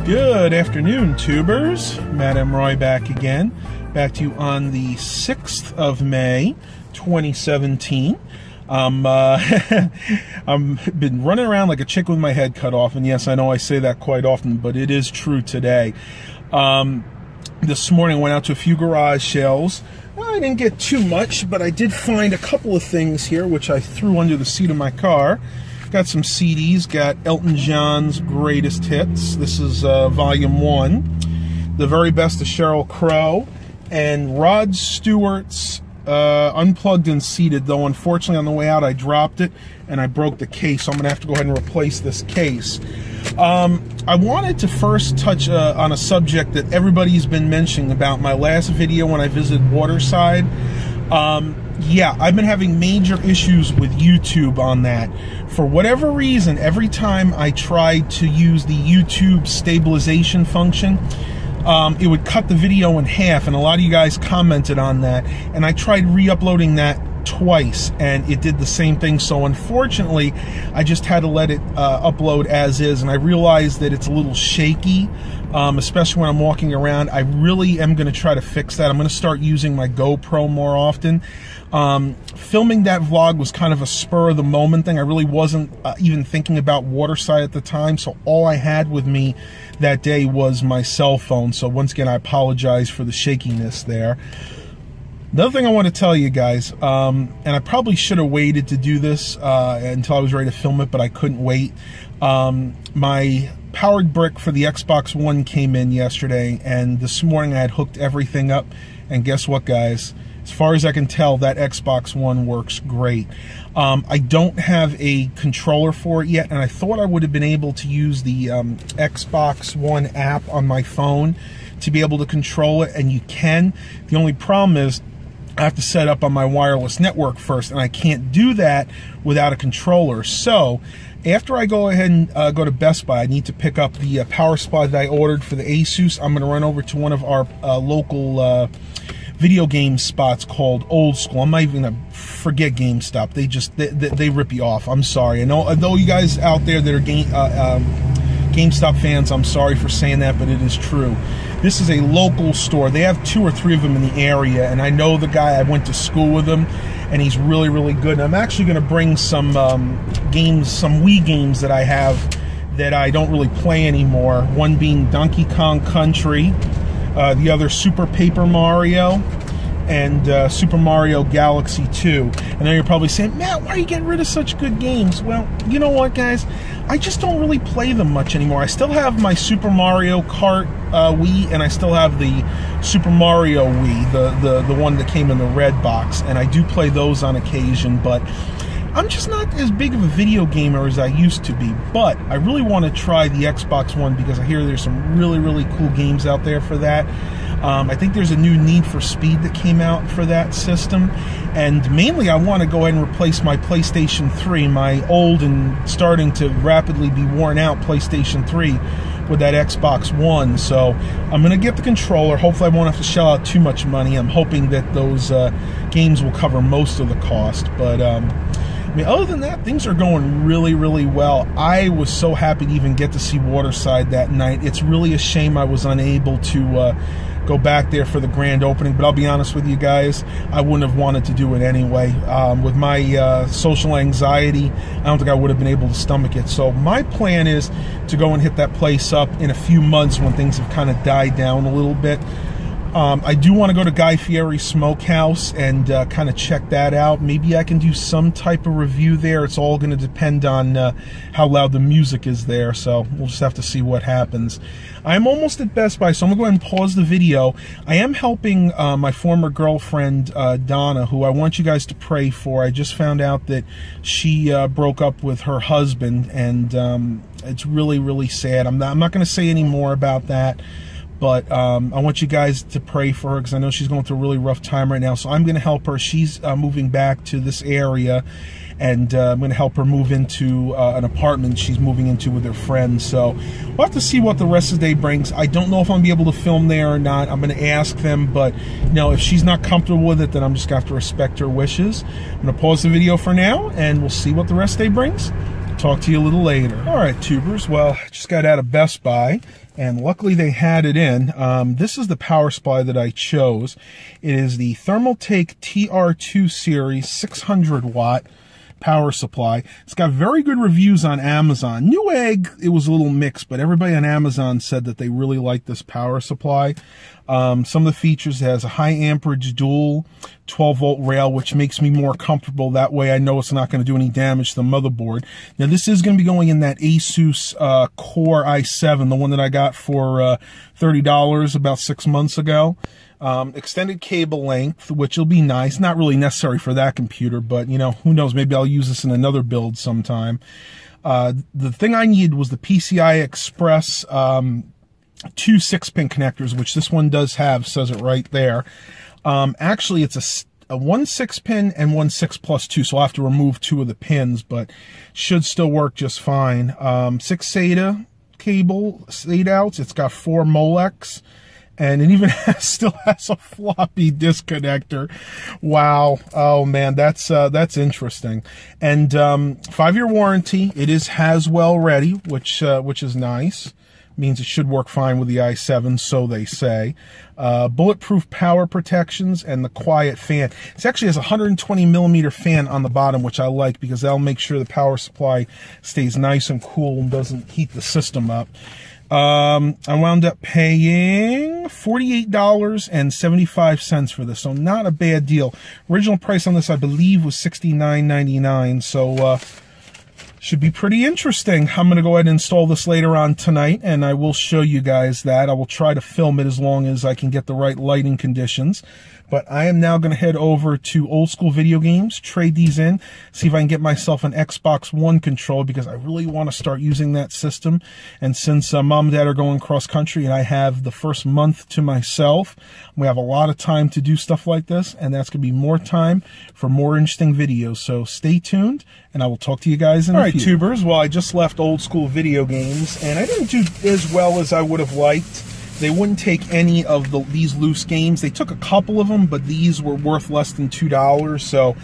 Good afternoon, tubers. Matt M. Roy back again. Back to you on the 6th of May, 2017. I'm been running around like a chick with my head cut off, and yes, I know I say that quite often, but it is true today. This morning I went out to a few garage sales. I didn't get too much, but I did find a couple of things here, which I threw under the seat of my car. Got some CDs, got Elton John's Greatest Hits. This is Volume 1. The Very Best of Sheryl Crow. And Rod Stewart's Unplugged and Seated, though unfortunately on the way out I dropped it and I broke the case, so I'm going to have to go ahead and replace this case. I wanted to first touch on a subject that everybody's been mentioning about my last video when I visited Waterside. Yeah, I've been having major issues with YouTube on that. For whatever reason, every time I tried to use the YouTube stabilization function, it would cut the video in half, and a lot of you guys commented on that, and I tried re-uploading that twice and it did the same thing. So unfortunately I just had to let it upload as is, and I realized that it's a little shaky, especially when I'm walking around. I really am going to try to fix that. I'm going to start using my GoPro more often. Filming that vlog was kind of a spur of the moment thing. I really wasn't even thinking about Waterside at the time, so all I had with me that day was my cell phone. So once again, I apologize for the shakiness there. Another thing I want to tell you guys, and I probably should have waited to do this until I was ready to film it, but I couldn't wait. My powered brick for the Xbox One came in yesterday, and this morning I had hooked everything up, and guess what, guys? As far as I can tell, that Xbox One works great. I don't have a controller for it yet, and I thought I would have been able to use the Xbox One app on my phone to be able to control it, and you can. The only problem is I have to set up on my wireless network first, and I can't do that without a controller. So after I go ahead and go to Best Buy, I need to pick up the power supply that I ordered for the Asus. I'm going to run over to one of our local video game spots called Old School. I'm not even going to forget GameStop. They rip you off. I'm sorry. I know you guys out there that are GameStop fans, I'm sorry for saying that, but it is true. This is a local store. They have 2 or 3 of them in the area, and I know the guy. I went to school with him, and he's really, really good. And I'm actually going to bring some games, some Wii games that I have that I don't really play anymore. One being Donkey Kong Country, the other Super Paper Mario, and Super Mario Galaxy 2. And now you're probably saying, Matt, why are you getting rid of such good games? Well, you know what, guys? I just don't really play them much anymore. I still have my Super Mario Kart Wii, and I still have the Super Mario Wii, the one that came in the red box, and I do play those on occasion, but I'm just not as big of a video gamer as I used to be. But I really want to try the Xbox One because I hear there's some really, really cool games out there for that. I think there's a new Need for Speed that came out for that system, and mainly I want to go ahead and replace my PlayStation 3, my old and starting to rapidly be worn out PlayStation 3 with that Xbox One. So I'm going to get the controller. Hopefully I won't have to shell out too much money. I'm hoping that those games will cover most of the cost, but I mean, other than that, things are going really, really well. I was so happy to even get to see Waterside that night. It's really a shame I was unable to go back there for the grand opening, but I'll be honest with you guys, I wouldn't have wanted to do it anyway. With my social anxiety, I don't think I would have been able to stomach it. So my plan is to go and hit that place up in a few months when things have kind of died down a little bit. I do want to go to Guy Fieri's Smokehouse and kind of check that out. Maybe I can do some type of review there. It's all going to depend on how loud the music is there, so we'll just have to see what happens. I'm almost at Best Buy, so I'm going to go ahead and pause the video. I am helping my former girlfriend, Donna, who I want you guys to pray for. I just found out that she broke up with her husband, and it's really, really sad. I'm not going to say any more about that. But I want you guys to pray for her because I know she's going through a really rough time right now. So I'm going to help her. She's moving back to this area, and I'm going to help her move into an apartment she's moving into with her friends. So we'll have to see what the rest of the day brings. I don't know if I'm going to be able to film there or not. I'm going to ask them, but you know, if she's not comfortable with it, then I'm just going to have to respect her wishes. I'm going to pause the video for now, and we'll see what the rest of the day brings. talk to you a little later. All right, tubers. Well, I just got out of Best Buy, and luckily they had it in. This is the power supply that I chose. It is the Thermaltake TR2 series 600 watt power supply. It's got very good reviews on Amazon. Newegg, it was a little mixed, but everybody on Amazon said that they really liked this power supply. Some of the features, it has a high amperage dual 12-volt rail, which makes me more comfortable. That way I know it's not going to do any damage to the motherboard. Now, this is going to be going in that Asus Core i7, the one that I got for $30 about 6 months ago. Extended cable length, which will be nice. Not really necessary for that computer, but, you know, who knows? Maybe I'll use this in another build sometime. The thing I needed was the PCI Express 2 6-pin connectors, which this one does have, says it right there. Actually, it's a 1 6-pin and 1 6+2, so I'll have to remove 2 of the pins, but should still work just fine. 6 SATA cable, SATA outs. It's got 4 Molex. And it even still has a floppy disk connector. Wow. Oh man, that's interesting. And 5-year warranty. It is Haswell ready, which is nice. Means it should work fine with the i7, so they say. Bulletproof power protections and the quiet fan. It actually has a 120 millimeter fan on the bottom, which I like because that'll make sure the power supply stays nice and cool and doesn't heat the system up. I wound up paying $48.75 for this, so not a bad deal. Original price on this, I believe, was $69.99, so should be pretty interesting. I'm going to go ahead and install this later on tonight, and I will show you guys that. I will try to film it as long as I can get the right lighting conditions. But I am now going to head over to Old School Video Games, trade these in, see if I can get myself an Xbox One controller, because I really want to start using that system. And since Mom and Dad are going cross-country and I have the first month to myself, we have a lot of time to do stuff like this, and that's going to be more time for more interesting videos. So stay tuned, and I will talk to you guys in a few. All right, tubers, well, I just left Old School Video Games, and I didn't do as well as I would have liked. They wouldn't take any of these loose games. They took a couple of them, but these were worth less than $2, so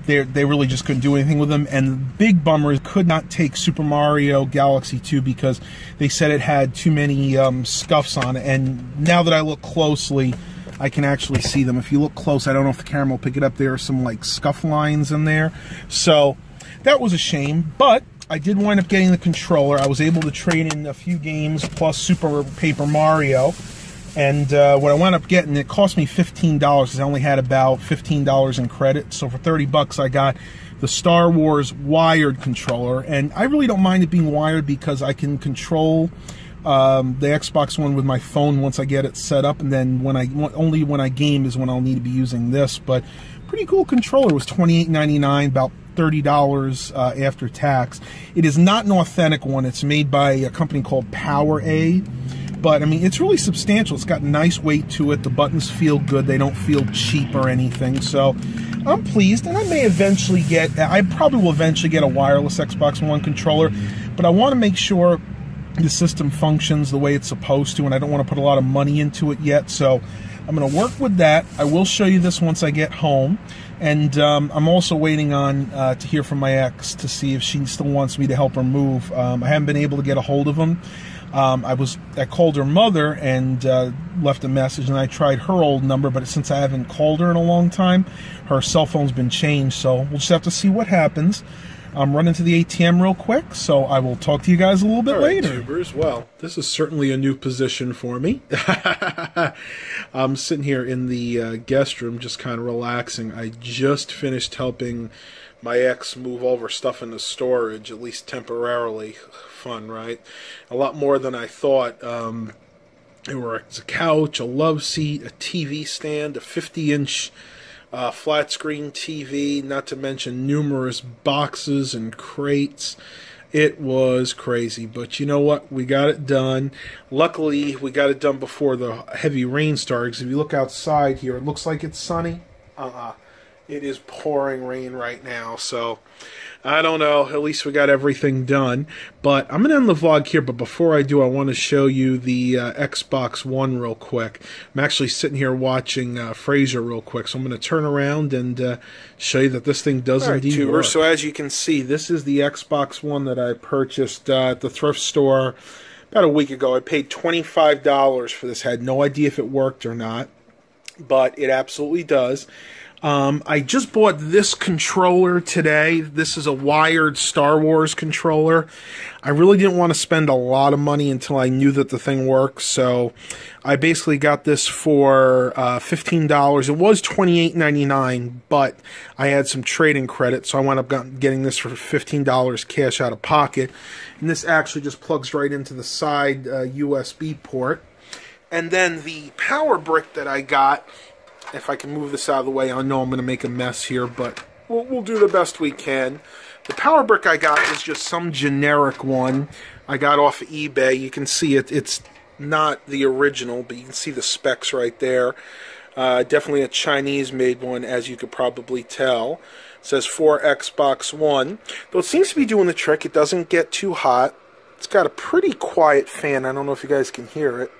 they really just couldn't do anything with them. And the big bummer is could not take Super Mario Galaxy 2 because they said it had too many scuffs on it. And now that I look closely, I can actually see them. If you look close, I don't know if the camera will pick it up, there are some like scuff lines in there. So that was a shame, but I did wind up getting the controller. I was able to trade in a few games plus Super Paper Mario. And what I wound up getting, it cost me $15 because I only had about $15 in credit. So for 30 bucks, I got the Star Wars wired controller. And I really don't mind it being wired because I can control the Xbox One with my phone once I get it set up. And then only when I game is when I'll need to be using this. But pretty cool controller. It was $28.99, about $30 after tax. It is not an authentic one. It's made by a company called Power A, but I mean, it's really substantial. It's got nice weight to it. The buttons feel good. They don't feel cheap or anything. So I'm pleased, and I probably will eventually get a wireless Xbox One controller, but I want to make sure the system functions the way it's supposed to, and I don't want to put a lot of money into it yet. So I'm going to work with that. I will show you this once I get home. And I'm also waiting on to hear from my ex to see if she still wants me to help her move. I haven't been able to get a hold of him. I called her mother and left a message, and I tried her old number, but since I haven't called her in a long time, her cell phone's been changed. So we'll just have to see what happens. I'm running to the ATM real quick, so I will talk to you guys a little bit later. Tubers, well, this is certainly a new position for me. I'm sitting here in the guest room just kind of relaxing. I just finished helping my ex move all of her stuff into storage, at least temporarily. Fun, right? A lot more than I thought. There was a couch, a love seat, a TV stand, a 50-inch flat screen TV, not to mention numerous boxes and crates. It was crazy, but you know what? We got it done. Luckily, we got it done before the heavy rain started, because if you look outside here, it looks like it's sunny. It is pouring rain right now, so I don't know. At least we got everything done. But I'm going to end the vlog here, but before I do, I want to show you the Xbox One real quick. I'm actually sitting here watching Fraser real quick, so I'm going to turn around and show you that this thing does indeed work. So as you can see, this is the Xbox One that I purchased at the thrift store about a week ago. I paid $25 for this. I had no idea if it worked or not, but it absolutely does. I just bought this controller today. This is a wired Star Wars controller. I really didn't want to spend a lot of money until I knew that the thing works, so I basically got this for $15. It was $28.99, but I had some trading credit, so I wound up getting this for $15 cash out of pocket. And this actually just plugs right into the side USB port. And then the power brick that I got, if I can move this out of the way, I know I'm going to make a mess here, but we'll do the best we can. The power brick I got is just some generic one I got off of eBay. You can see it's not the original, but you can see the specs right there. Definitely a Chinese-made one, as you could probably tell. It says for Xbox One. Though it seems to be doing the trick. It doesn't get too hot. It's got a pretty quiet fan. I don't know if you guys can hear it.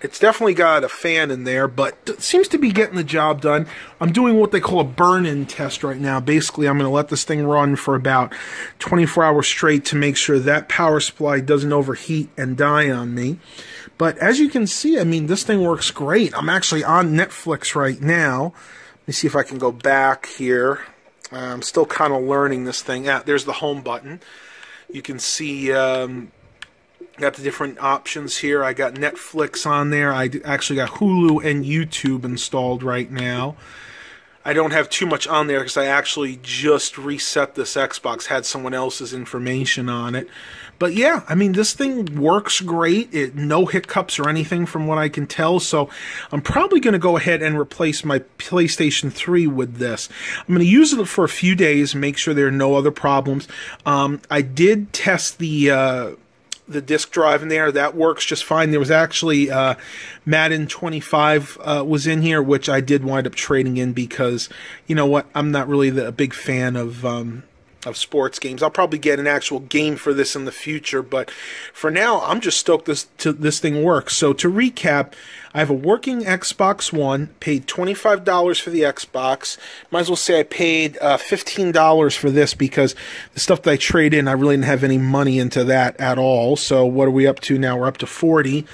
It's definitely got a fan in there, but it seems to be getting the job done. I'm doing what they call a burn-in test right now. Basically, I'm going to let this thing run for about 24 hours straight to make sure that power supply doesn't overheat and die on me. But as you can see, I mean, this thing works great. I'm actually on Netflix right now. Let me see if I can go back here. I'm still kind of learning this thing. There's the home button. You can see... got the different options here. I got Netflix on there. I actually got Hulu and YouTube installed right now. I don't have too much on there because I actually just reset this Xbox, had someone else's information on it. But yeah, I mean, this thing works great. No hiccups or anything from what I can tell. So I'm probably going to go ahead and replace my PlayStation 3 with this. I'm going to use it for a few days, make sure there are no other problems. I did test the disk drive in there. That works just fine. There was actually Madden 25 was in here, which I did wind up trading in because, you know what, I'm not really a big fan of sports games. I'll probably get an actual game for this in the future, but for now, I'm just stoked this thing works. So to recap, I have a working Xbox One, paid $25 for the Xbox. Might as well say I paid $15 for this because the stuff that I trade in, I really didn't have any money into that at all. So what are we up to now? We're up to $40.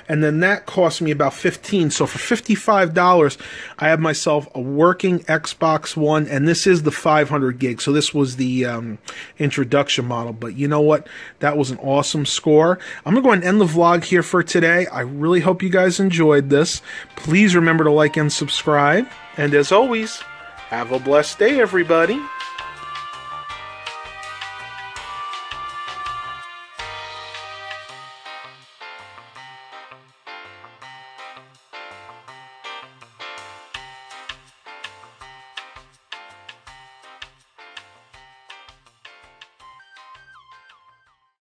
And then that cost me about $15. So for $55, I have myself a working Xbox One, and this is the 500 gig. So this was the introduction model. But you know what? That was an awesome score. I'm going to go ahead and end the vlog here for today. I really hope you guys enjoyed this. Please remember to like and subscribe. And as always, have a blessed day, everybody.